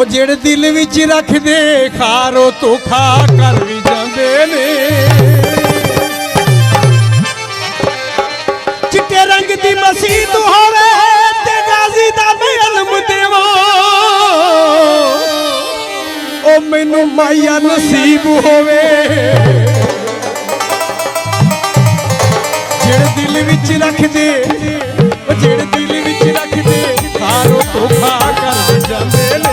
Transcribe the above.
ਉਹ ਜਿਹੜੇ ਦਿਲ ਵਿੱਚ ਰੱਖਦੇ ਖਾਰੋ ਧੋਖਾ ਕਰ ਵੀ ਜਾਂਦੇ ਨੇ। ਚਿੱਟੇ ਰੰਗ ਦੀ ਮਸੀਤ ਹੋਵੇ ਤੇ ਗਾਜ਼ੀ ਦਾ ਮੈਂ ਇਲਮ ਦੇਵਾਂ, ਉਹ ਮੈਨੂੰ ਮਾਇਆ ਨਸੀਬ ਹੋਵੇ। ਜਿਹੜੇ ਦਿਲ ਵਿੱਚ ਰੱਖਦੇ, ਉਹ ਜਿਹੜੇ ਦਿਲ ਵਿੱਚ ਰੱਖਦੇ ਖਾਰੋ ਧੋਖਾ ਕਰ ਵੀ ਜਾਂਦੇ ਨੇ।